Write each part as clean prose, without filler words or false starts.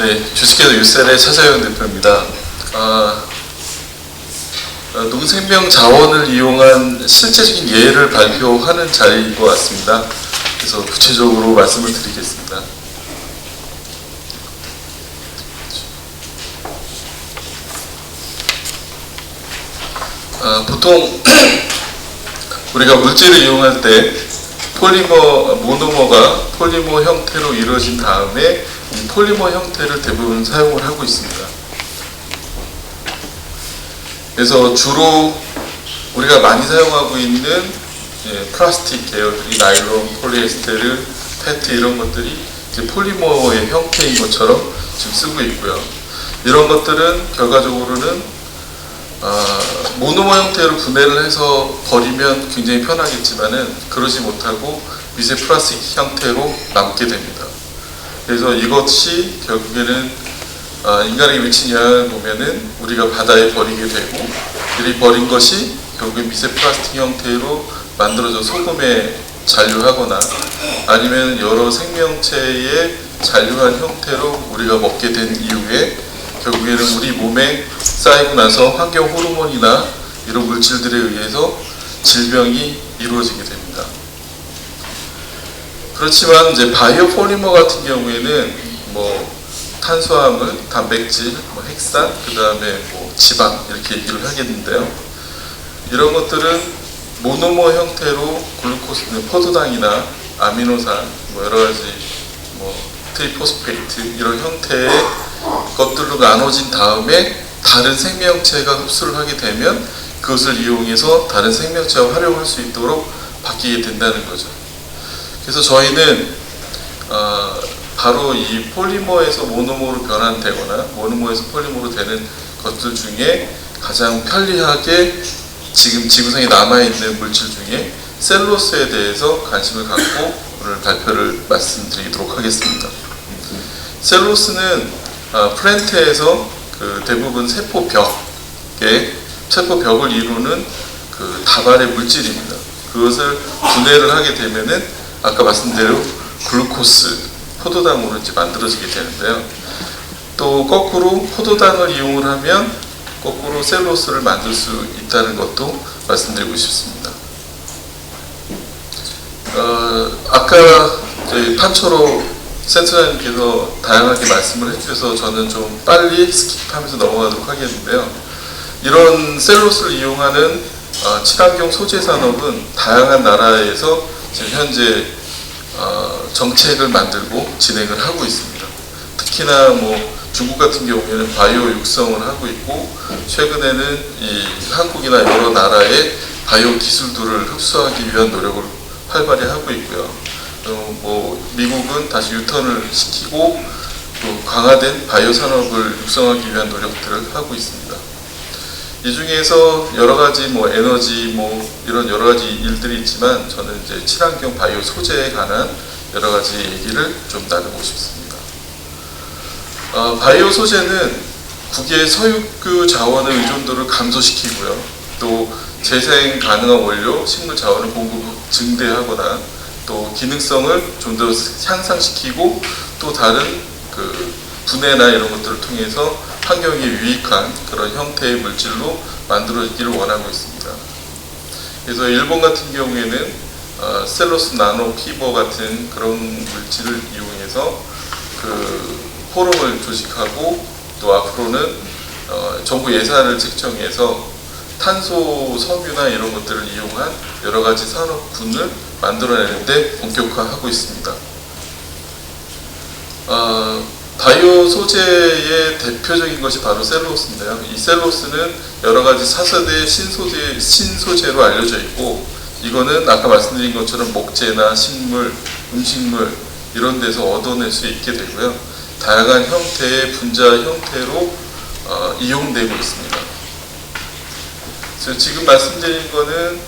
네, 주식회사 유셀의 차자영 대표입니다. 농생명 자원을 이용한 실제적인 예를 발표하는 자리인 것 같습니다. 그래서 구체적으로 말씀을 드리겠습니다. 보통 우리가 물질을 이용할 때 모노머가 폴리머 형태로 이루어진 다음에 이 폴리머 형태를 대부분 사용을 하고 있습니다. 그래서 주로 우리가 많이 사용하고 있는 플라스틱 계열들이 나일론, 폴리에스테르, 페트 이런 것들이 이제 폴리머의 형태인 것처럼 지금 쓰고 있고요. 이런 것들은 결과적으로는 모노머 형태로 분해를 해서 버리면 굉장히 편하겠지만은 그러지 못하고 미세 플라스틱 형태로 남게 됩니다. 그래서 이것이 결국에는 인간에게 미친 영향을 보면은 우리가 바다에 버리게 되고, 이 버린 것이 결국에 미세 플라스틱 형태로 만들어져 소금에 잔류하거나 아니면 여러 생명체의 잔류한 형태로 우리가 먹게 된 이후에 결국에는 우리 몸에 쌓이고 나서 환경 호르몬이나 이런 물질들에 의해서 질병이 이루어지게 됩니다. 그렇지만 이제 바이오 폴리머 같은 경우에는 탄수화물, 단백질, 핵산, 그 다음에 지방 이렇게 얘기를 하겠는데요. 이런 것들은 모노머 형태로 글루코스, 포도당이나 아미노산, 여러 가지 트리포스페이트 이런 형태의 것들로 나눠진 다음에 다른 생명체가 흡수를 하게 되면 그것을 이용해서 다른 생명체가 활용할 수 있도록 바뀌게 된다는 거죠. 그래서 저희는 바로 이 폴리머에서 모노머로 변환되거나 모노머에서 폴리머로 되는 것들 중에 가장 편리하게 지금 지구상에 남아있는 물질 중에 셀룰로스에 대해서 관심을 갖고 오늘 발표를 말씀드리도록 하겠습니다. 셀룰로스는 플랜트에서 대부분 세포벽을 이루는 다발의 물질입니다. 그것을 분해를 하게 되면은 아까 말씀대로 글루코스, 포도당으로 이제 만들어지게 되는데요. 또 거꾸로 포도당을 이용을 하면 거꾸로 셀룰로스를 만들 수 있다는 것도 말씀드리고 싶습니다. 아까 저희 판초로 센터장님께서 다양하게 말씀을 해주셔서 저는 좀 빨리 스킵하면서 넘어가도록 하겠는데요. 이런 셀룰로스를 이용하는 친환경 소재 산업은 다양한 나라에서 지금 현재 정책을 만들고 진행을 하고 있습니다. 특히나 중국 같은 경우에는 바이오 육성을 하고 있고, 최근에는 이 한국이나 여러 나라의 바이오 기술들을 흡수하기 위한 노력을 활발히 하고 있고요. 미국은 다시 유턴을 시키고 또 강화된 바이오 산업을 육성하기 위한 노력들을 하고 있습니다. 이 중에서 여러 가지 에너지 이런 여러 가지 일들이 있지만 저는 이제 친환경 바이오 소재에 관한 여러 가지 얘기를 좀 나누고 싶습니다. 바이오 소재는 국외 석유 자원의 의존도를 감소시키고요. 또 재생 가능한 원료, 식물 자원을 공급 증대하거나 또 기능성을 좀 더 향상시키고 또 다른 분해나 이런 것들을 통해서 환경에 유익한 그런 형태의 물질로 만들어지기를 원하고 있습니다. 그래서 일본 같은 경우에는 셀룰로스 나노 피버 같은 그런 물질을 이용해서 포럼을 조직하고 또 앞으로는 정부 예산을 책정해서 탄소 섬유나 이런 것들을 이용한 여러 가지 산업군을 만들어내는데 본격화하고 있습니다. 바이오 소재의 대표적인 것이 바로 셀룰로스인데요. 이 셀룰로스는 여러 가지 4세대 신소재로 알려져 있고, 이거는 아까 말씀드린 것처럼 목재나 식물, 음식물 이런 데서 얻어낼 수 있게 되고요. 다양한 형태의 분자 형태로 이용되고 있습니다. 그래서 지금 말씀드린 거는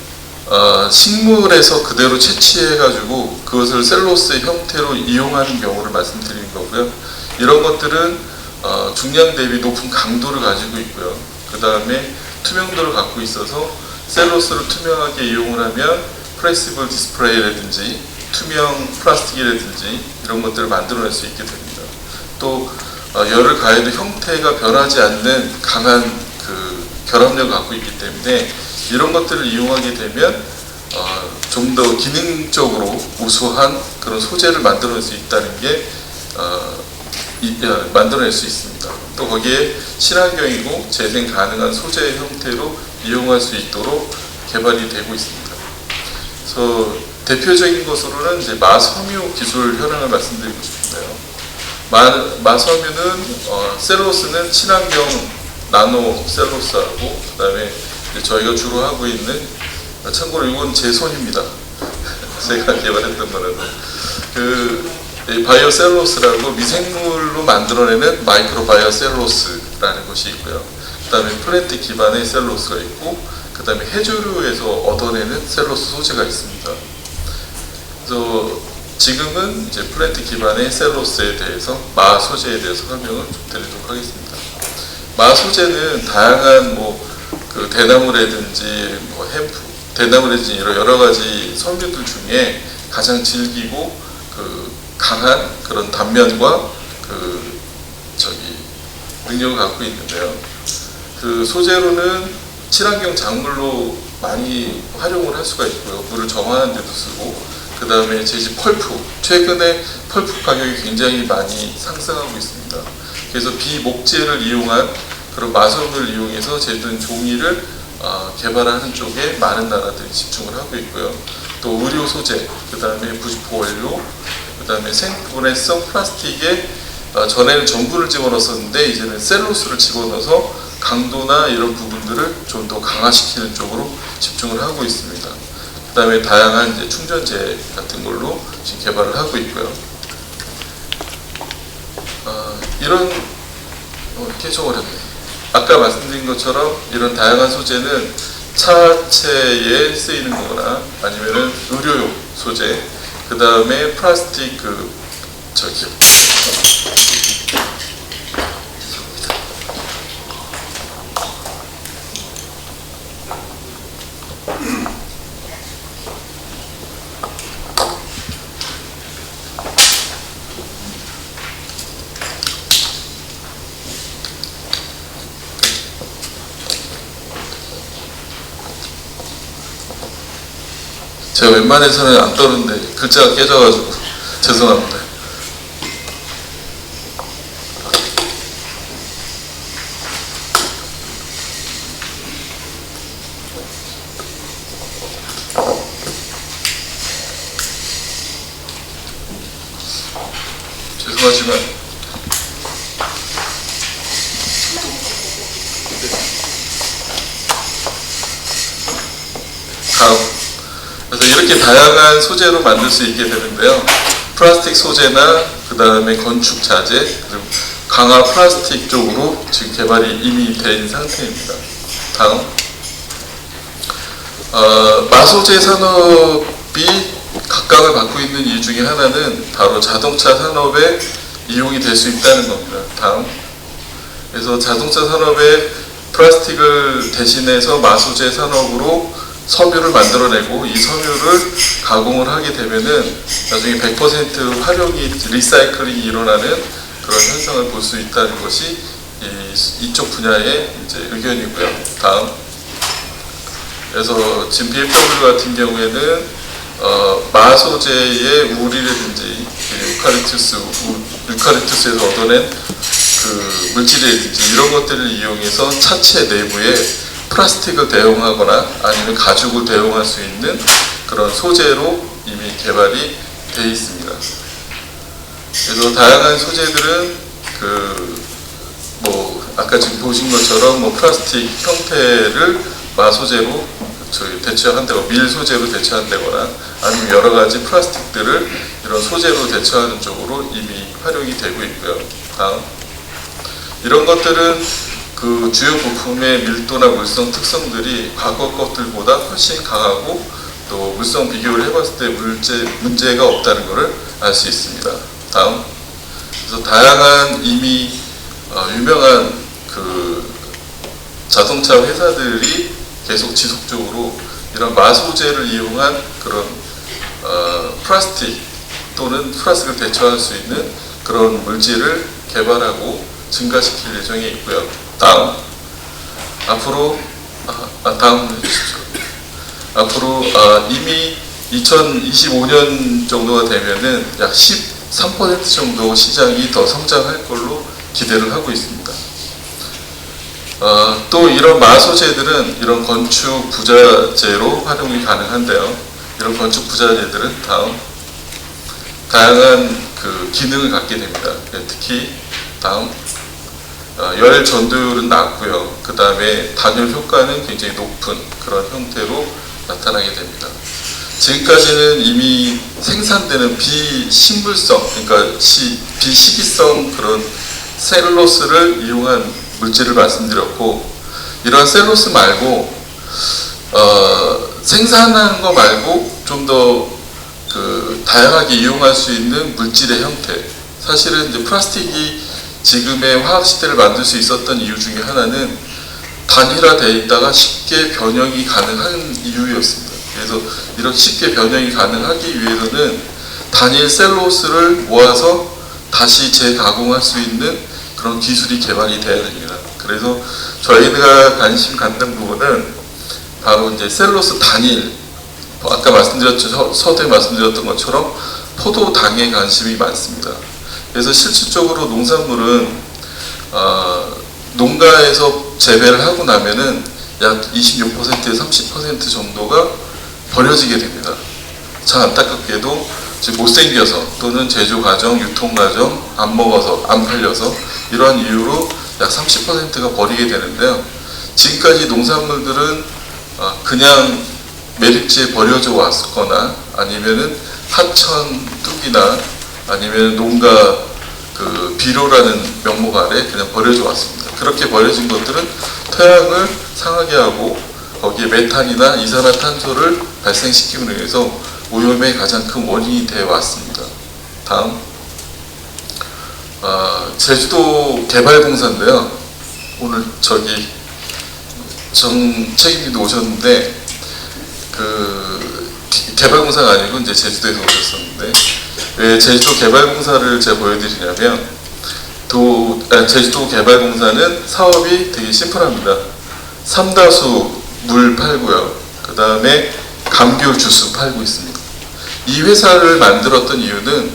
식물에서 그대로 채취해가지고 그것을 셀룰로스의 형태로 이용하는 경우를 말씀드리는 거고요. 이런 것들은 중량 대비 높은 강도를 가지고 있고요. 그 다음에 투명도를 갖고 있어서 셀룰로스를 투명하게 이용을 하면 플렉시블 디스플레이라든지 투명 플라스틱이라든지 이런 것들을 만들어낼 수 있게 됩니다. 또 열을 가해도 형태가 변하지 않는 강한 그 결합력을 갖고 있기 때문에 이런 것들을 이용하게 되면 좀 더 기능적으로 우수한 그런 소재를 만들어낼 수 있다는 게 만들어낼 수 있습니다. 또 거기에 친환경이고 재생 가능한 소재 형태로 이용할 수 있도록 개발이 되고 있습니다. 그래서 대표적인 것으로는 이제 마섬유 기술 현황을 말씀드리고 싶은데요. 마섬유는 셀룰로스는 친환경 나노 셀룰로스하고 그다음에 저희가 주로 하고 있는, 참고로 이건 제 손입니다. 제가 개발했던 거라서 그 바이오 셀룰로스라고 미생물로 만들어내는 마이크로 바이오 셀룰로스라는 것이 있고요. 그다음에 플랜트 기반의 셀룰로스가 있고, 그다음에 해조류에서 얻어내는 셀룰로스 소재가 있습니다. 그래서 지금은 이제 플랜트 기반의 셀룰로스에 대해서 마 소재에 대해서 설명을 좀 드리도록 하겠습니다. 마 소재는 다양한 그 대나무라든지 햄프, 대나무라든지 여러 가지 섬유들 중에 가장 질기고 강한 그런 단면과 능력을 갖고 있는데요. 그 소재로는 친환경 작물로 많이 활용을 할 수가 있고요. 물을 정화하는 데도 쓰고, 그 다음에 제지 펄프, 최근에 펄프 가격이 굉장히 많이 상승하고 있습니다. 그래서 비목재를 이용한 그런 마섬유를 이용해서 제조된 종이를 개발하는 쪽에 많은 나라들이 집중을 하고 있고요. 또 의료 소재, 그 다음에 부직포 원료, 그 다음에 생분해성 플라스틱에 전에는 전분을 집어넣었는데 이제는 셀룰로스를 집어넣어서 강도나 이런 부분들을 좀 더 강화시키는 쪽으로 집중을 하고 있습니다. 그 다음에 다양한 이제 충전재 같은 걸로 지금 개발을 하고 있고요. 이렇게 좀 어렵네. 아까 말씀드린 것처럼 이런 다양한 소재는 차체에 쓰이는 거거나 아니면은 의료용 소재, 그 다음에 플라스틱 제가 웬만해서는 안 떠는데 글자가 깨져가지고 죄송합니다. 죄송하지만 다음. 그래서 이렇게 다양한 소재로 만들 수 있게 되는데요. 플라스틱 소재나 그 다음에 건축 자재, 그리고 강화 플라스틱 쪽으로 지금 개발이 이미 된 상태입니다. 다음. 마소재 산업이 각광을 받고 있는 이유 중에 하나는 바로 자동차 산업에 이용이 될 수 있다는 겁니다. 다음. 그래서 자동차 산업에 플라스틱을 대신해서 마소재 산업으로 섬유를 만들어내고 이 섬유를 가공을 하게 되면은 나중에 100% 활용이 리사이클링이 일어나는 그런 현상을 볼 수 있다는 것이 이쪽 분야의 이제 의견이고요. 다음. 그래서 지금 BMW 같은 경우에는 마소재의 우리라든지 유카리투스에서 얻어낸 그 물질이라든지 이런 것들을 이용해서 차체 내부에 플라스틱을 대용하거나 아니면 가죽을 대용할 수 있는 그런 소재로 이미 개발이 되어 있습니다. 그래서 다양한 소재들은 아까 지금 보신 것처럼 플라스틱 형태를 마소재로 대체한다거나 밀 소재로 대체한다거나 아니면 여러 가지 플라스틱들을 이런 소재로 대체하는 쪽으로 이미 활용이 되고 있고요. 다음. 이런 것들은 그 주요 부품의 밀도나 물성 특성들이 과거 것들보다 훨씬 강하고 또 물성 비교를 해봤을 때 문제가 없다는 것을 알 수 있습니다. 다음. 그래서 다양한 이미 유명한 그 자동차 회사들이 계속 지속적으로 이런 마소재를 이용한 그런 플라스틱 또는 플라스틱을 대처할 수 있는 그런 물질을 개발하고 증가시킬 예정에 있고요. 다음. 앞으로 다음 해주십시오. 앞으로 이미 2025년 정도가 되면은 약 13% 정도 시장이 더 성장할 걸로 기대를 하고 있습니다. 또 이런 마소재들은 이런 건축 부자재로 활용이 가능한데요. 이런 건축 부자재들은 다음 다양한 그 기능을 갖게 됩니다. 특히 다음 열 전도율은 낮고요. 그 다음에 단열 효과는 굉장히 높은 그런 형태로 나타나게 됩니다. 지금까지는 이미 생산되는 비신불성, 그러니까 비식이성 그런 셀룰로스를 이용한 물질을 말씀드렸고, 이러한 셀룰로스 말고 생산하는 거 말고 좀 더 그 다양하게 이용할 수 있는 물질의 형태. 사실은 이제 플라스틱이 지금의 화학 시대를 만들 수 있었던 이유 중에 하나는 단일화되어 있다가 쉽게 변형이 가능한 이유였습니다. 그래서 이렇게 쉽게 변형이 가능하기 위해서는 단일 셀룰로스를 모아서 다시 재가공할 수 있는 그런 기술이 개발이 되어야 됩니다. 그래서 저희가 관심 갖는 부분은 바로 이제 셀룰로스 단일, 아까 말씀드렸죠, 서두에 말씀드렸던 것처럼 포도당에 관심이 많습니다. 그래서 실질적으로 농산물은 농가에서 재배를 하고 나면은 약 26%에서 30% 정도가 버려지게 됩니다. 참 안타깝게도 못생겨서 또는 제조 과정, 유통 과정, 안 먹어서, 안 팔려서 이러한 이유로 약 30%가 버리게 되는데요. 지금까지 농산물들은 그냥 매립지에 버려져 왔거나 아니면은 하천 뚝이나 아니면 농가 그 비료라는 명목 아래 그냥 버려져 왔습니다. 그렇게 버려진 것들은 토양을 상하게 하고 거기에 메탄이나 이산화탄소를 발생시키기 위해서 오염의 가장 큰 원인이 되어 왔습니다. 다음. 제주도 개발공사인데요. 오늘 저기 정 책임님도 오셨는데 그 개발공사가 아니고 이제 제주도에서 오셨었는데 왜 제주도 개발공사를 제가 보여드리냐면 제주도 개발공사는 사업이 되게 심플합니다. 삼다수 물 팔고요. 그 다음에 감귤 주스 팔고 있습니다. 이 회사를 만들었던 이유는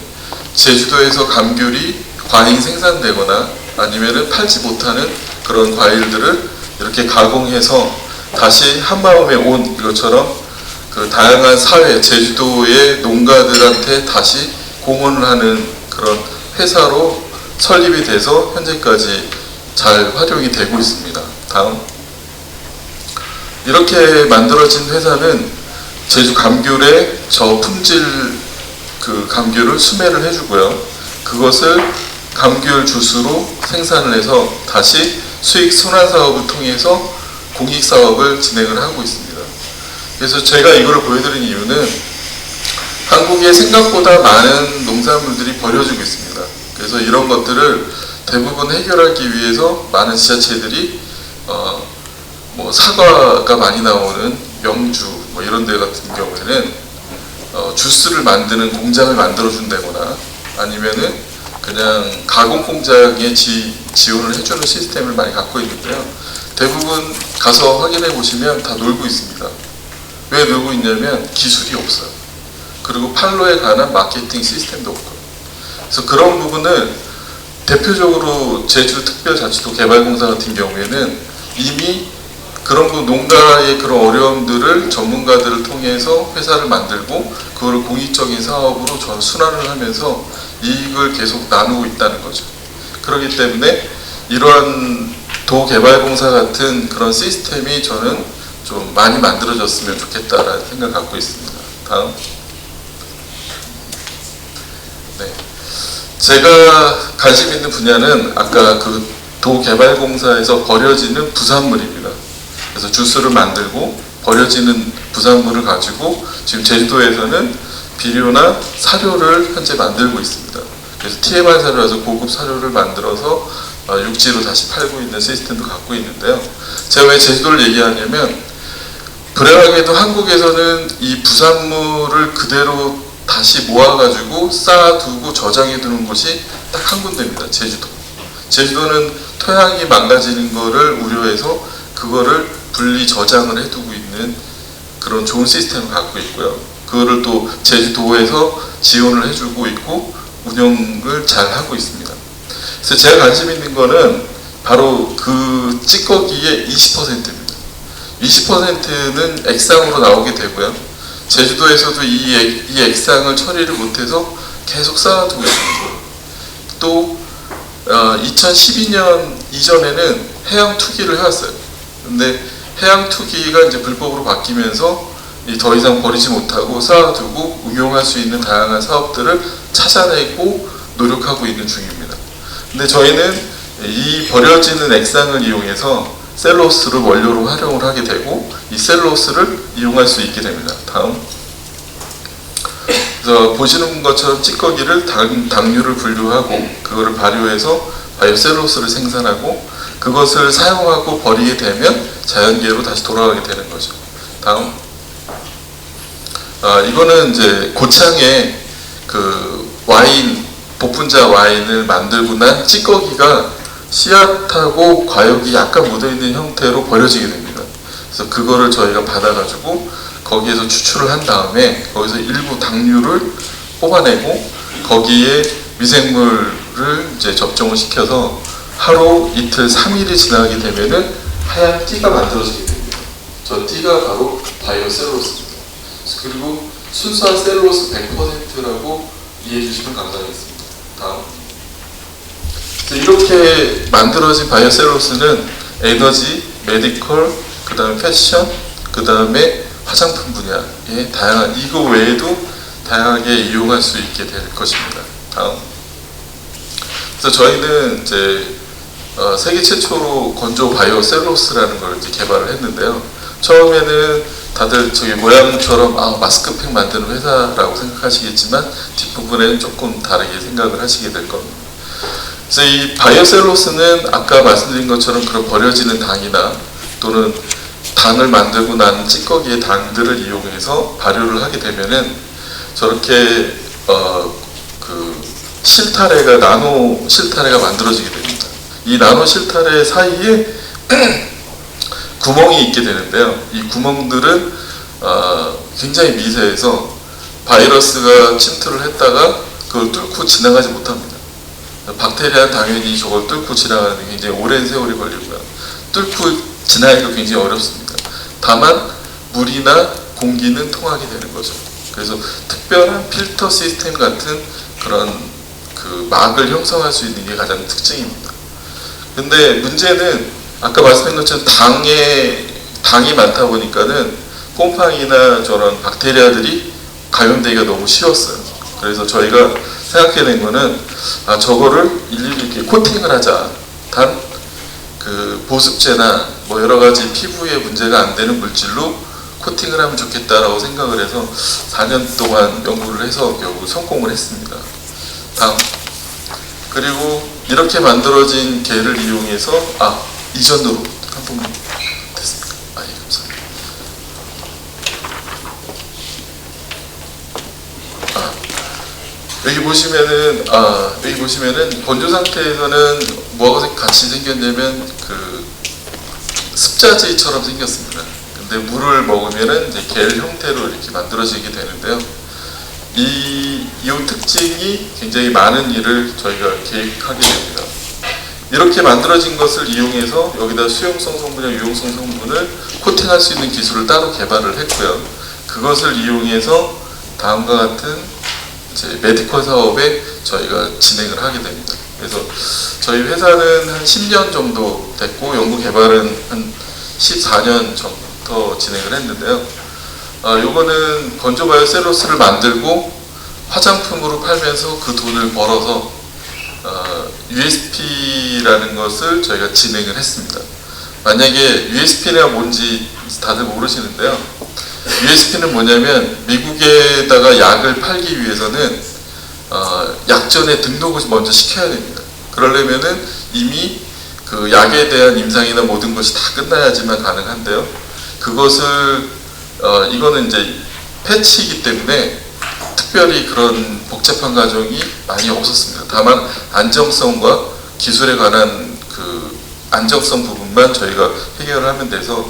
제주도에서 감귤이 과잉 생산되거나 아니면은 팔지 못하는 그런 과일들을 이렇게 가공해서 다시 한마음에 온 이것처럼 그 다양한 사회, 제주도의 농가들한테 다시 공헌을 하는 그런 회사로 설립이 돼서 현재까지 잘 활용이 되고 있습니다. 다음. 이렇게 만들어진 회사는 제주 감귤의 저품질 그 감귤을 수매를 해주고요. 그것을 감귤 주스로 생산을 해서 다시 수익 순환 사업을 통해서 공익 사업을 진행을 하고 있습니다. 그래서 제가 이거를 보여드린 이유는 한국에 생각보다 많은 농산물들이 버려지고 있습니다. 그래서 이런 것들을 대부분 해결하기 위해서 많은 지자체들이 뭐 사과가 많이 나오는 명주 뭐 이런 데 같은 경우에는 주스를 만드는 공장을 만들어 준다거나 아니면은 그냥 가공 공장에 지원을 해주는 시스템을 많이 갖고 있는데요. 대부분 가서 확인해 보시면 다 놀고 있습니다. 왜 놀고 있냐면 기술이 없어요. 그리고 판로에 관한 마케팅 시스템도 없고요. 그래서 그런 부분을 대표적으로 제주특별자치도 개발공사 같은 경우에는 이미 그런 농가의 그런 어려움들을 전문가들을 통해서 회사를 만들고 그걸 공익적인 사업으로 순환을 하면서 이익을 계속 나누고 있다는 거죠. 그렇기 때문에 이러한 도개발공사 같은 그런 시스템이 저는 좀 많이 만들어졌으면 좋겠다라는 생각을 갖고 있습니다. 다음. 네. 제가 관심 있는 분야는 아까 그 도개발공사에서 버려지는 부산물입니다. 그래서 주스를 만들고 버려지는 부산물을 가지고 지금 제주도에서는 비료나 사료를 현재 만들고 있습니다. 그래서 TMR 사료라서 고급 사료를 만들어서 육지로 다시 팔고 있는 시스템도 갖고 있는데요. 제가 왜 제주도를 얘기하냐면 불행하게도 한국에서는 이 부산물을 그대로 다시 모아가지고 쌓아두고 저장해 두는 곳이 딱 한 군데입니다. 제주도. 제주도는 토양이 망가지는 거를 우려해서 그거를 분리 저장을 해두고 있는 그런 좋은 시스템을 갖고 있고요. 그거를 또 제주도에서 지원을 해주고 있고 운영을 잘 하고 있습니다. 그래서 제가 관심 있는 거는 바로 그 찌꺼기의 20%입니다. 20%는 액상으로 나오게 되고요. 제주도에서도 이 액상을 처리를 못해서 계속 쌓아두고 있습니다. 또 2012년 이전에는 해양 투기를 해왔어요. 근데 해양 투기가 이제 불법으로 바뀌면서 더 이상 버리지 못하고 쌓아두고 응용할 수 있는 다양한 사업들을 찾아내고 노력하고 있는 중입니다. 근데 저희는 이 버려지는 액상을 이용해서 셀룰로스를 원료로 활용을 하게 되고 이 셀룰로스를 이용할 수 있게 됩니다. 다음. 그래서 보시는 것처럼 찌꺼기를 당류를 분류하고 그거를 발효해서 바이오셀룰로스를 생산하고 그것을 사용하고 버리게 되면 자연계로 다시 돌아가게 되는 거죠. 다음. 이거는 이제 고창에 그 와인, 복분자 와인을 만들고 난 찌꺼기가 씨앗하고 과육이 약간 묻어있는 형태로 버려지게 됩니다. 그래서 그거를 저희가 받아가지고 거기에서 추출을 한 다음에 거기서 일부 당류를 뽑아내고 거기에 미생물을 이제 접종을 시켜서 하루, 이틀, 3일이 지나게 되면은 하얀 띠가 만들어지게 됩니다. 저 띠가 바로 바이오셀룰로스입니다. 그리고 순수한 셀룰로스 100%라고 이해해 주시면 감사하겠습니다. 다음. 이렇게 만들어진 바이오셀룰로스는 에너지, 메디컬, 그 다음에 패션, 그 다음에 화장품 분야에 다양한, 이거 외에도 다양하게 이용할 수 있게 될 것입니다. 다음. 그래서 저희는 이제 세계 최초로 건조 바이오셀룰로스라는 걸 이제 개발을 했는데요. 처음에는 다들 저기 모양처럼 마스크팩 만드는 회사라고 생각하시겠지만 뒷부분에는 조금 다르게 생각을 하시게 될 겁니다. 그래서 이 바이오셀룰로스는 아까 말씀드린 것처럼 그런 버려지는 당이나 또는 당을 만들고 난 찌꺼기의 당들을 이용해서 발효를 하게 되면은 저렇게 그 실타래가 나노 실타래가 만들어지게 됩니다. 이 나노 실타래 사이에 구멍이 있게 되는데요. 이 구멍들은 굉장히 미세해서 바이러스가 침투를 했다가 그걸 뚫고 지나가지 못합니다. 박테리아는 당연히 저걸 뚫고 지나가는 데 굉장히 오랜 세월이 걸리고요. 뚫고 지나기가 굉장히 어렵습니다. 다만 물이나 공기는 통하게 되는 거죠. 그래서 특별한 필터 시스템 같은 그런 그 막을 형성할 수 있는 게 가장 특징입니다. 근데 문제는 아까 말씀드린 것처럼 당이 많다 보니까는 곰팡이나 저런 박테리아들이 감염되기가 너무 쉬웠어요. 그래서 저희가 생각해낸 거는 저거를 일일이 이렇게 코팅을 하자. 단 그 보습제나 뭐 여러 가지 피부에 문제가 안 되는 물질로 코팅을 하면 좋겠다라고 생각을 해서 4년 동안 연구를 해서 결국 성공을 했습니다. 다음. 그리고 이렇게 만들어진 게를 이용해서 이전으로 한 번 됐습니까? 예, 감사합니다. 여기 보시면은 건조 상태에서는 뭐가 같이 생겼냐면 그 습자지처럼 생겼습니다. 근데 물을 먹으면은 이제 겔 형태로 이렇게 만들어지게 되는데요. 이 특징이 굉장히 많은 일을 저희가 계획하게 됩니다. 이렇게 만들어진 것을 이용해서 여기다 수용성 성분이나 유용성 성분을 코팅할 수 있는 기술을 따로 개발을 했고요. 그것을 이용해서 다음과 같은 이제 메디컬 사업에 저희가 진행을 하게 됩니다. 그래서 저희 회사는 한 10년 정도 됐고 연구 개발은 한 14년 전부터 진행을 했는데요. 요거는 건조 바이오셀룰로스를 만들고 화장품으로 팔면서 그 돈을 벌어서 USP라는 것을 저희가 진행을 했습니다. 만약에 USP가 뭔지 다들 모르시는데요. USP는 뭐냐면 미국에다가 약을 팔기 위해서는 약전에 등록을 먼저 시켜야 됩니다. 그러려면은 이미 그 약에 대한 임상이나 모든 것이 다 끝나야지만 가능한데요. 그것을 이거는 이제 패치이기 때문에 특별히 그런 복잡한 과정이 많이 없었습니다. 다만 안정성과 기술에 관한 그 안정성 부분만 저희가 해결을 하면 돼서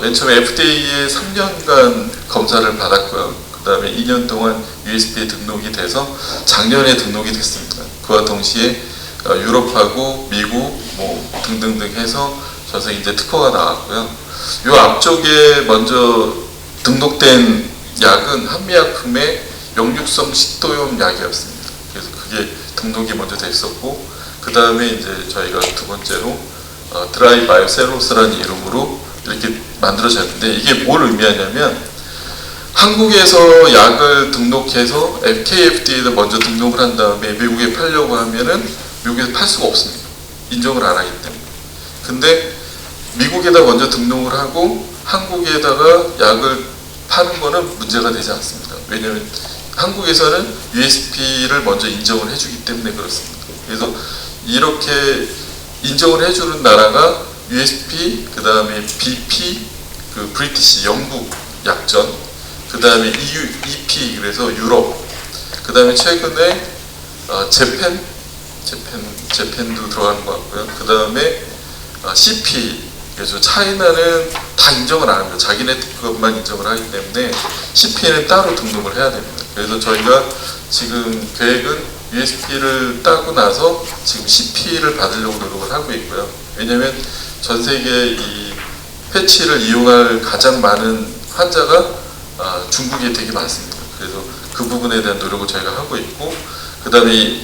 맨 처음에 FDA에 3년간 검사를 받았고요. 그 다음에 2년 동안 USP에 등록이 돼서 작년에 등록이 됐습니다. 그와 동시에 유럽하고 미국 뭐 등등등 해서 전 세계 이제 특허가 나왔고요. 요 앞쪽에 먼저 등록된 약은 한미약품의 역류성 식도염 약이었습니다. 그래서 그게 등록이 먼저 됐었고, 그 다음에 이제 저희가 두 번째로 드라이 바이오셀로스라는 이름으로 이렇게 만들어졌는데, 이게 뭘 의미하냐면 한국에서 약을 등록해서 KFDA에다 먼저 등록을 한 다음에 미국에 팔려고 하면은 미국에서 팔 수가 없습니다. 인정을 안 하기 때문에. 근데 미국에다 먼저 등록을 하고 한국에다가 약을 파는 거는 문제가 되지 않습니다. 왜냐하면 한국에서는 USP를 먼저 인정을 해주기 때문에 그렇습니다. 그래서 이렇게 인정을 해주는 나라가 USP, 그 다음에 BP, 그 브리티시 영국 약전, 그 다음에 EU, EP 그래서 유럽, 그 다음에 최근에 재팬도 들어가는 것 같고요. 그 다음에 CP, 그래서 차이나는 다 인정을 안 합니다. 자기네 것만 인정을 하기 때문에 CP는 따로 등록을 해야 됩니다. 그래서 저희가 지금 계획은 USP를 따고 나서 지금 CP를 받으려고 노력을 하고 있고요. 왜냐하면 전 세계 이 패치를 이용할 가장 많은 환자가 중국에 되게 많습니다. 그래서 그 부분에 대한 노력을 저희가 하고 있고, 그 다음에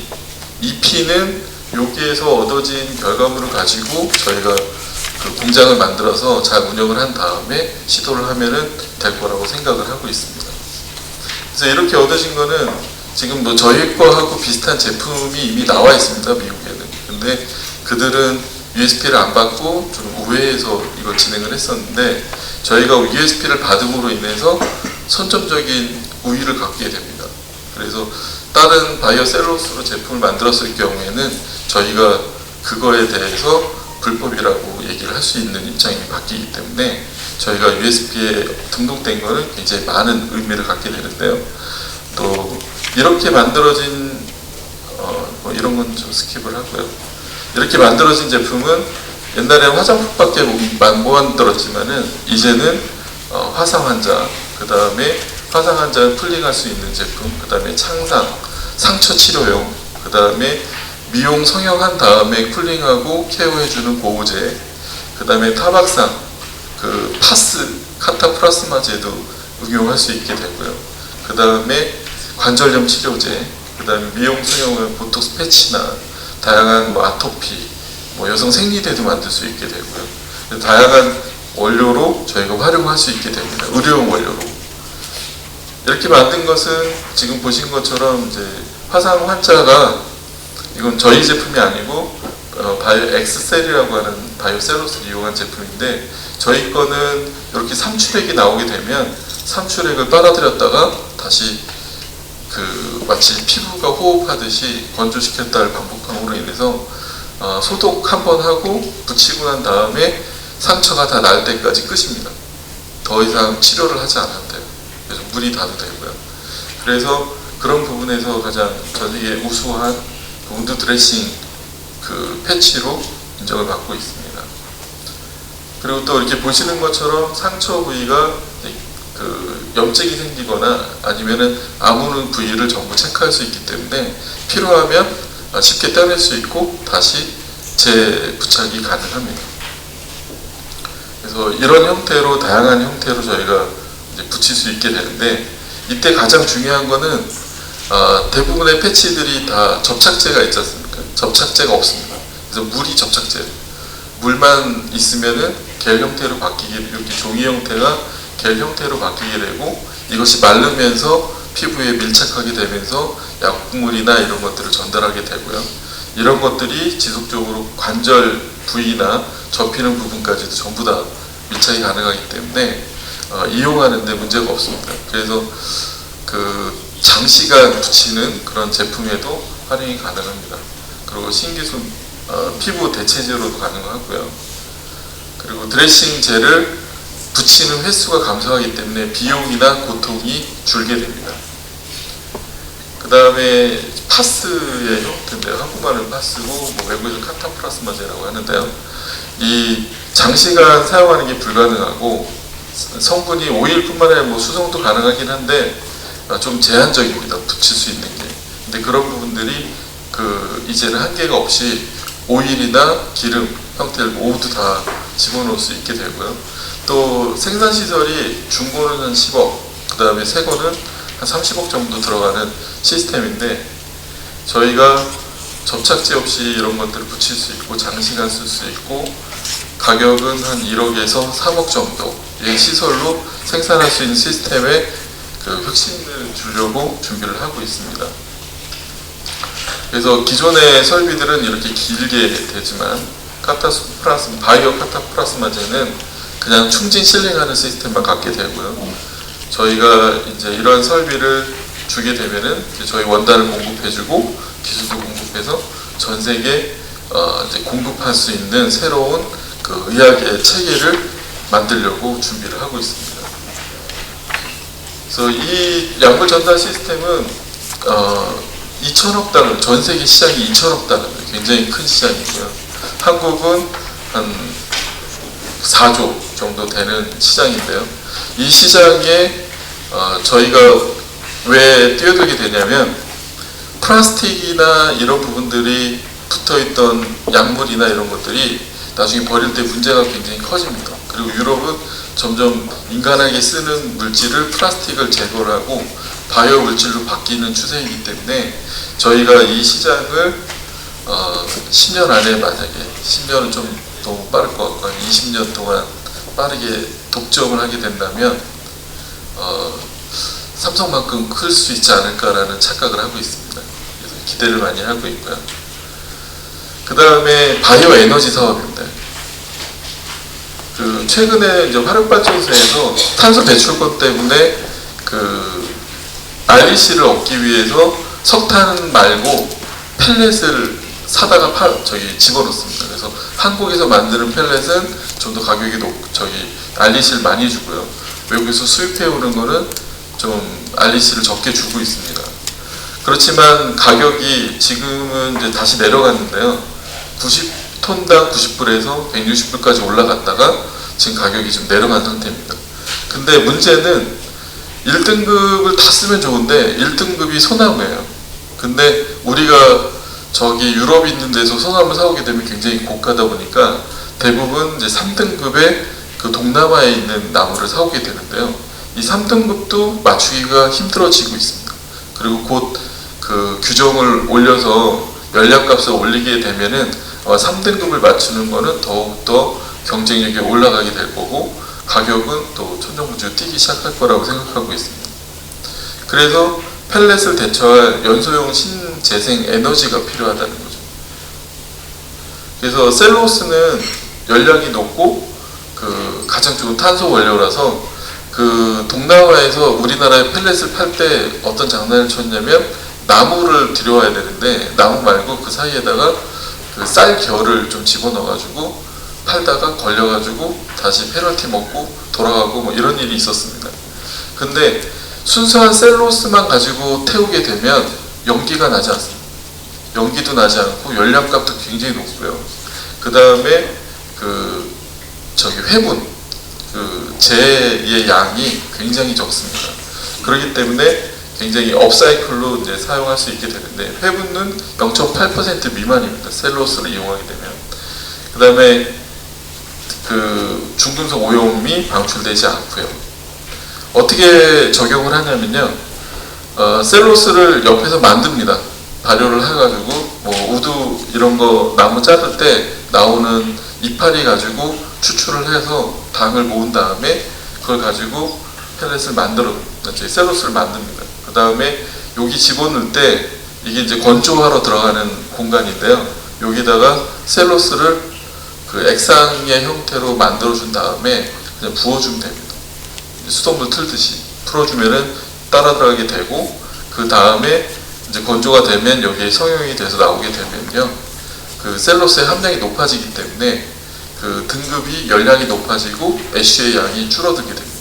EP는 여기에서 얻어진 결과물을 가지고 저희가 그 공장을 만들어서 잘 운영을 한 다음에 시도를 하면은 될 거라고 생각을 하고 있습니다. 그래서 이렇게 얻어진 거는 지금 뭐 저희 거하고 비슷한 제품이 이미 나와 있습니다, 미국에는. 근데 그들은 USP를 안 받고 좀 우회해서 이걸 진행을 했었는데, 저희가 USP를 받음으로 인해서 선점적인 우위를 갖게 됩니다. 그래서 다른 바이오셀로스로 제품을 만들었을 경우에는 저희가 그거에 대해서 불법이라고 얘기를 할 수 있는 입장이 바뀌기 때문에 저희가 USP에 등록된 거는 굉장히 많은 의미를 갖게 되는데요. 또 이렇게 만들어진 뭐 이런 건 좀 스킵을 하고요. 이렇게 만들어진 제품은 옛날에 화장품밖에 못 만들었지만은 이제는 화상 환자, 그 다음에 화상 환자를 풀링할 수 있는 제품, 그 다음에 창상, 상처 치료용, 그 다음에 미용 성형한 다음에 쿨링하고 케어해주는 보호제, 그 다음에 타박상, 그 파스, 카타플라스마제도 응용할 수 있게 되고요. 그 다음에 관절염 치료제, 그 다음에 미용 성형은 보톡스 패치나 다양한 뭐 아토피, 뭐 여성 생리대도 만들 수 있게 되고요. 다양한 원료로 저희가 활용할 수 있게 됩니다. 의료용 원료로. 이렇게 만든 것은 지금 보신 것처럼 이제 화상 환자가, 이건 저희 제품이 아니고 바이오 엑스셀이라고 하는 바이오셀로스를 이용한 제품인데, 저희 거는 이렇게 삼출액이 나오게 되면 삼출액을 빨아들였다가 다시 그 마치 피부가 호흡하듯이 건조시켰다를 반복함으로 인해서 소독 한번 하고 붙이고 난 다음에 상처가 다 날 때까지 끝입니다. 더 이상 치료를 하지 않아도 돼요. 그래서 물이 닿아도 되고요. 그래서 그런 부분에서 가장 전 세계 우수한 우드 드레싱 그 패치로 인정을 받고 있습니다. 그리고 또 이렇게 보시는 것처럼 상처 부위가 그 염증이 생기거나 아니면은 아무는 부위를 전부 체크할 수 있기 때문에 필요하면 쉽게 떼낼 수 있고 다시 재부착이 가능합니다. 그래서 이런 형태로, 다양한 형태로 저희가 이제 붙일 수 있게 되는데, 이때 가장 중요한 거는 대부분의 패치들이 다 접착제가 있지 않습니까? 접착제가 없습니다. 그래서 물이 접착제, 물만 있으면은 겔 형태로 바뀌게, 이렇게 종이 형태가 겔 형태로 바뀌게 되고, 이것이 마르면서 피부에 밀착하게 되면서 약물이나 이런 것들을 전달하게 되고요. 이런 것들이 지속적으로 관절 부위나 접히는 부분까지도 전부 다 밀착이 가능하기 때문에 이용하는데 문제가 없습니다. 그래서 그 장시간 붙이는 그런 제품에도 활용이 가능합니다. 그리고 신기술 피부 대체제로도 가능하고요. 그리고 드레싱 젤을 붙이는 횟수가 감소하기 때문에 비용이나 고통이 줄게 됩니다. 그 다음에 파스의 형태인데요. 한국말은 파스고 뭐 외국에서 카타플라스마제라고 하는데요. 이 장시간 사용하는 게 불가능하고 성분이 오일뿐만 아니라 뭐 수성도 가능하긴 한데 좀 제한적입니다. 붙일 수 있는 게. 근데 그런 부분들이 그 이제는 한계가 없이 오일이나 기름 형태를 모두 다 집어넣을 수 있게 되고요. 또 생산시설이 중고는 한 10억, 그 다음에 새거는 한 30억 정도 들어가는 시스템인데 저희가 접착제 없이 이런 것들을 붙일 수 있고 장시간 쓸 수 있고 가격은 한 1억에서 3억 정도의 시설로 생산할 수 있는 시스템에 그 혁신을 주려고 준비를 하고 있습니다. 그래서 기존의 설비들은 이렇게 길게 되지만 바이오 카타플라스마제는 그냥 충진 실링하는 시스템만 갖게 되고요. 저희가 이제 이런 설비를 주게 되면은 저희 원단을 공급해주고 기술도 공급해서 전 세계 이제 공급할 수 있는 새로운 그 의학의 체계를 만들려고 준비를 하고 있습니다. 그래서 이 약물 전달 시스템은 2천억 달러, 전 세계 시장이 2천억 달러, 굉장히 큰 시장이고요. 한국은 한 4조 정도 되는 시장인데요. 이 시장에 저희가 왜 뛰어들게 되냐면 플라스틱이나 이런 부분들이 붙어있던 약물이나 이런 것들이 나중에 버릴 때 문제가 굉장히 커집니다. 그리고 유럽은 점점 인간에게 쓰는 물질을 플라스틱을 제거를 하고 바이오 물질로 바뀌는 추세이기 때문에 저희가 이 시장을 10년 안에 만약에 10년은 좀 너무 빠를 것 같고 20년 동안 빠르게 독점을 하게 된다면 삼성만큼 클 수 있지 않을까라는 착각을 하고 있습니다. 그래서 기대를 많이 하고 있고요. 그 다음에 바이오 에너지 사업입니다. 그 최근에 이제 화력발전소에서 탄소 배출권 때문에 그 REC를 얻기 위해서 석탄 말고 펠렛을 사다가 집어넣습니다. 그래서 한국에서 만드는 펠렛은 좀 더 가격이 REC를 많이 주고요. 외국에서 수입해 오는 거는 좀 REC를 적게 주고 있습니다. 그렇지만 가격이 지금은 이제 다시 내려갔는데요. 90톤당 90불에서 160불까지 올라갔다가 지금 가격이 좀 내려간 상태입니다. 근데 문제는 1등급을 다 쓰면 좋은데 1등급이 소나무예요. 근데 우리가 저기 유럽 있는 데서 소나무 사오게 되면 굉장히 고가다 보니까 대부분 이제 3등급의 그 동남아에 있는 나무를 사오게 되는데요. 이 3등급도 맞추기가 힘들어지고 있습니다. 그리고 곧 그 규정을 올려서 연락값을 올리게 되면은 3등급을 맞추는 거는 더욱더 경쟁력이 올라가게 될 거고 가격은 또 천정부지로 뛰기 시작할 거라고 생각하고 있습니다. 그래서 펠렛을 대처할 연소용 신재생 에너지가 필요하다는 거죠. 그래서 셀로스는 연량이 높고 그 가장 좋은 탄소 원료라서 그 동남아에서 우리나라에 펠렛을 팔 때 어떤 장난을 쳤냐면 나무를 들여와야 되는데 나무 말고 그 사이에다가 그 쌀 결을 좀 집어넣어가지고 팔다가 걸려가지고 다시 페널티 먹고 돌아가고 뭐 이런 일이 있었습니다. 근데 순수한 셀로스만 가지고 태우게 되면 연기가 나지 않습니다. 연기도 나지 않고 연량값도 굉장히 높고요. 그 다음에 회분, 재의 양이 굉장히 적습니다. 그렇기 때문에 굉장히 업사이클로 이제 사용할 수 있게 되는데 회분은 0.8% 미만입니다. 셀로스를 이용하게 되면. 그 다음에 중금속 오염이 방출되지 않고요. 어떻게 적용을 하냐면요. 셀로스를 옆에서 만듭니다. 발효를 해가지고 뭐 우두 이런 거 나무 자를 때 나오는 이파리 가지고 추출을 해서 당을 모은 다음에 그걸 가지고 펠렛을 셀로스를 만듭니다. 그 다음에 여기 집어넣을 때 이게 이제 건조하러 들어가는 공간인데요. 여기다가 셀로스를 그 액상의 형태로 만들어준 다음에 그냥 부어주면 됩니다. 수돗물 틀듯이 풀어주면은 따라 들어가게 되고 그 다음에 이제 건조가 되면 여기에 성형이 돼서 나오게 되면요. 그 셀로스의 함량이 높아지기 때문에 그 등급이 열량이 높아지고 애쉬의 양이 줄어들게 됩니다.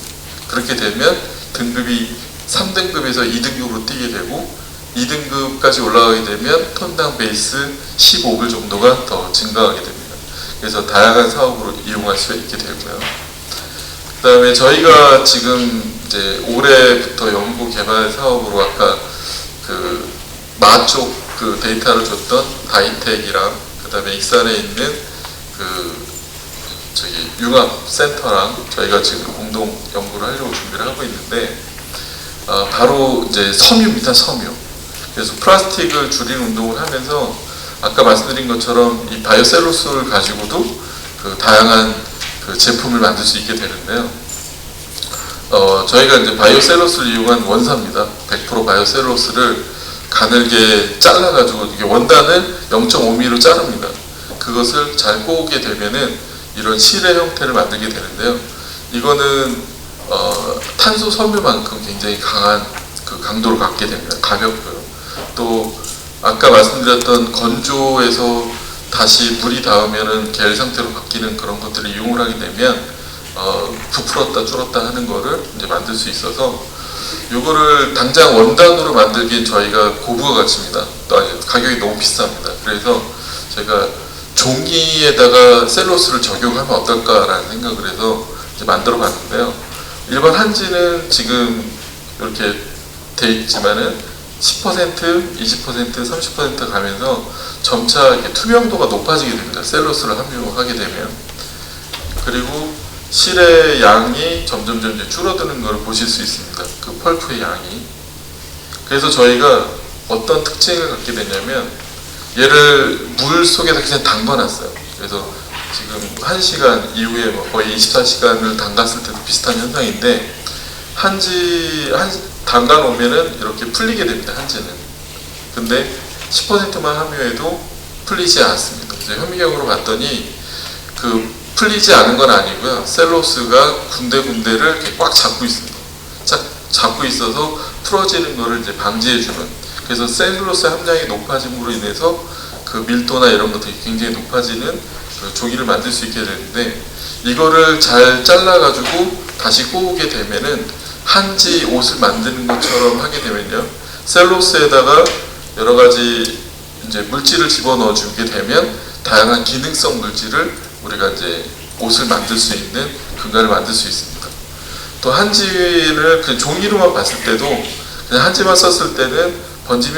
그렇게 되면 등급이 3등급에서 2등급으로 뛰게 되고 2등급까지 올라가게 되면 톤당 베이스 15불 정도가 더 증가하게 됩니다. 그래서 다양한 사업으로 이용할 수 있게 되고요. 그 다음에 저희가 지금 이제 올해부터 연구 개발 사업으로 아까 그 마 쪽 그 데이터를 줬던 다이텍이랑 그 다음에 익산에 있는 그 저기 융합센터랑 저희가 지금 공동 연구를 하려고 준비를 하고 있는데 바로 이제 섬유입니다. 섬유. 그래서 플라스틱을 줄이는 운동을 하면서 아까 말씀드린 것처럼 이 바이오셀룰로스를 가지고도 그 다양한 그 제품을 만들 수 있게 되는데요. 저희가 이제 바이오셀룰로스를 이용한 원사입니다. 100% 바이오셀룰로스를 가늘게 잘라가지고 이게 원단을 0.5mm로 자릅니다. 그것을 잘 꼬우게 되면은 이런 실의 형태를 만들게 되는데요. 이거는 탄소 섬유만큼 굉장히 강한 그 강도를 갖게 됩니다. 가볍고요. 또 아까 말씀드렸던 건조에서 다시 물이 닿으면은 겔 상태로 바뀌는 그런 것들을 이용을 하게 되면 부풀었다 줄었다 하는 거를 이제 만들 수 있어서 요거를 당장 원단으로 만들기엔 저희가 고부가 가치입니다. 또 가격이 너무 비쌉니다. 그래서 제가 종이에다가 셀룰로스를 적용하면 어떨까라는 생각을 해서 이제 만들어 봤는데요. 일반 한지는 지금 이렇게 돼 있지만은 10%, 20%, 30% 가면서 점차 이렇게 투명도가 높아지게 됩니다. 셀룰로스를 함유하게 되면. 그리고 실의 양이 점점 이제 줄어드는 걸 보실 수 있습니다. 그 펄프의 양이. 그래서 저희가 어떤 특징을 갖게 되냐면 얘를 물 속에서 그냥 담가놨어요. 그래서 지금 1시간 이후에 거의 24시간을 담갔을 때도 비슷한 현상인데 담가 놓으면은 이렇게 풀리게 됩니다. 한지는. 근데 10%만 함유해도 풀리지 않습니다. 그래서 현미경으로 봤더니 그 풀리지 않은 건 아니고요. 셀룰로스가 군데군데를 이렇게 꽉 잡고 있습니다. 잡고 있어서 풀어지는 거를 이제 방지해주는. 그래서 셀룰로스 함량이 높아짐으로 인해서 그 밀도나 이런 것들이 굉장히 높아지는 그 종이를 만들 수 있게 되는데 이거를 잘 잘라가지고 다시 꼬우게 되면은 한지 옷을 만드는 것처럼 하게 되면요. 셀룰로스에다가 여러 가지 이제 물질을 집어넣어 주게 되면 다양한 기능성 물질을 우리가 이제 옷을 만들 수 있는 근간을 만들 수 있습니다. 또 한지를 그 종이로만 봤을 때도 그냥 한지만 썼을 때는 번짐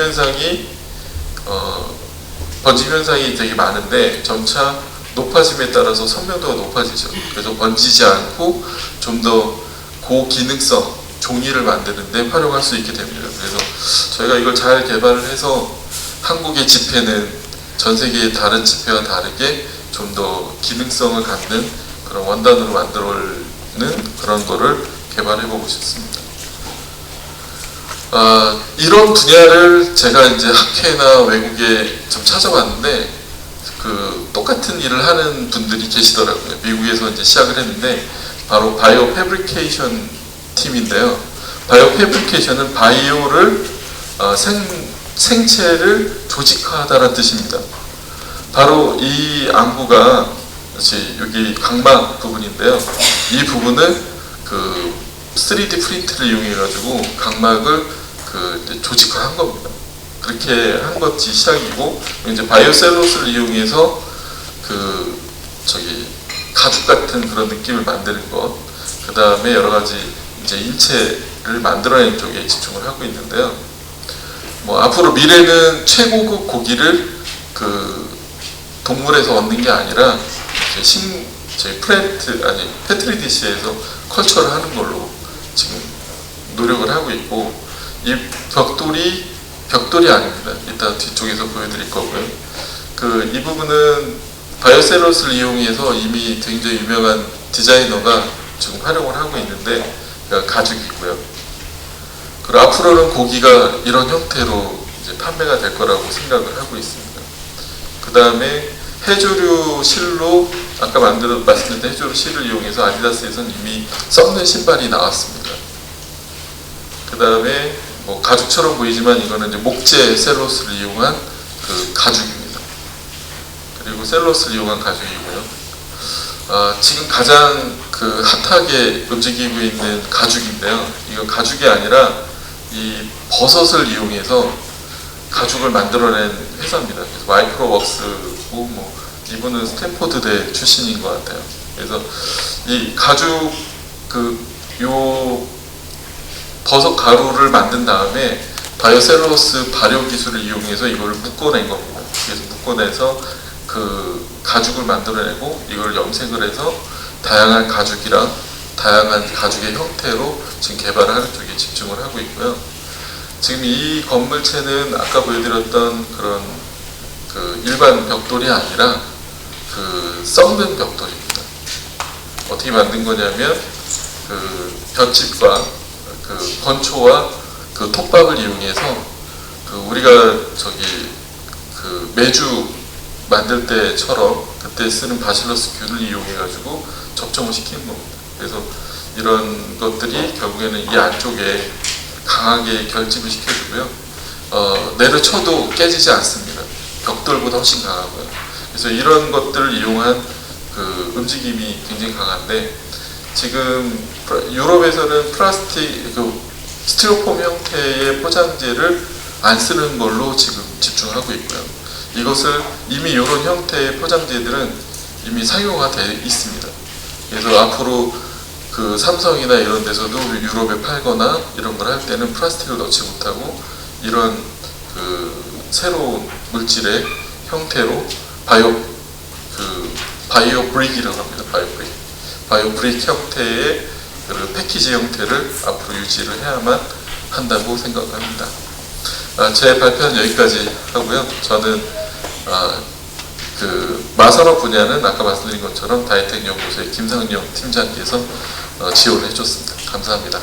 현상이 되게 많은데 점차 높아짐에 따라서 선명도가 높아지죠. 그래서 번지지 않고 좀 더 고기능성 종이를 만드는데 활용할 수 있게 됩니다. 그래서 저희가 이걸 잘 개발을 해서 한국의 지폐는 전 세계의 다른 지폐와 다르게 좀 더 기능성을 갖는 그런 원단으로 만들어는 그런 거를 개발해보고 싶습니다. 이런 분야를 제가 이제 학회나 외국에 좀 찾아봤는데 그 똑같은 일을 하는 분들이 계시더라고요. 미국에서 이제 시작을 했는데 바로 바이오 패브리케이션 팀인데요. 바이오 패브리케이션은 바이오를 생체를 조직화하다는 뜻입니다. 바로 이 안구가 여기 각막 부분인데요. 이 부분을 그 3D 프린트를 이용해 가지고 각막을 그 조직화한 겁니다. 그렇게 한 것이 시작이고 이제 바이오셀룰로스를 이용해서 그 가죽 같은 그런 느낌을 만드는 것, 그 다음에 여러 가지 이제 인체를 만들어내는 쪽에 집중을 하고 있는데요. 앞으로 미래는 최고급 고기를 그 동물에서 얻는 게 아니라 저희 페트리 디시에서 컬처를 하는 걸로 지금 노력을 하고 있고, 이 벽돌이 아닙니다. 이따 뒤쪽에서 보여드릴 거고요. 이 부분은 바이오셀룰로스를 이용해서 이미 굉장히 유명한 디자이너가 지금 활용을 하고 있는데 가죽이고요. 그리고 앞으로는 고기가 이런 형태로 이제 판매가 될 거라고 생각을 하고 있습니다. 그 다음에 해조류 실로 아까 말씀드린 해조류 실을 이용해서 아디다스에서는 이미 썩는 신발이 나왔습니다. 그 다음에 가죽처럼 보이지만 이거는 이제 목재 셀룰로스를 이용한 그 가죽입니다. 그리고 셀룰로스를 이용한 가죽이고요. 지금 가장 그 핫하게 움직이고 있는 가죽인데요. 이건 가죽이 아니라 이 버섯을 이용해서 가죽을 만들어낸 회사입니다. 그래서 마이크로웍스고 뭐 이분은 스탠포드대 출신인 것 같아요. 그래서 이 가죽 요 버섯 가루를 만든 다음에 바이오셀룰로스 발효 기술을 이용해서 이걸 묶어낸 겁니다. 그래서 묶어내서 그 가죽을 만들어내고 이걸 염색을 해서 다양한 가죽이랑 다양한 가죽의 형태로 지금 개발을 하는 쪽에 집중을 하고 있고요. 지금 이 건물체는 아까 보여드렸던 그런 그 일반 벽돌이 아니라 그 썩는 벽돌입니다. 어떻게 만든 거냐면 그 볏짚과 그 건초와 그 톱밥을 이용해서 그 우리가 저기 그 메주 만들 때처럼 그때 쓰는 바실러스 균을 이용해 가지고 접종을 시키는 겁니다. 그래서 이런 것들이 결국에는 이 안쪽에 강하게 결집을 시켜주고요. 내려쳐도 깨지지 않습니다. 벽돌보다 훨씬 강하고요. 그래서 이런 것들을 이용한 그 움직임이 굉장히 강한데 지금 유럽에서는 플라스틱, 스티로폼 형태의 포장재를 안 쓰는 걸로 지금 집중하고 있고요. 이것을 이미 이런 형태의 포장재들은 이미 상용화 되어 있습니다. 그래서 앞으로 그 삼성이나 이런 데서도 유럽에 팔거나 이런 걸 할 때는 플라스틱을 넣지 못하고 이런 그 새로운 물질의 형태로 바이오 브릭이라고 합니다. 바이오 브릭 형태의 그 패키지 형태를 앞으로 유지를 해야만 한다고 생각합니다. 제 발표는 여기까지 하고요. 저는 그 마산업 분야는 아까 말씀드린 것처럼 다이텍 연구소의 김상영 팀장께서 지원을 해줬습니다. 감사합니다.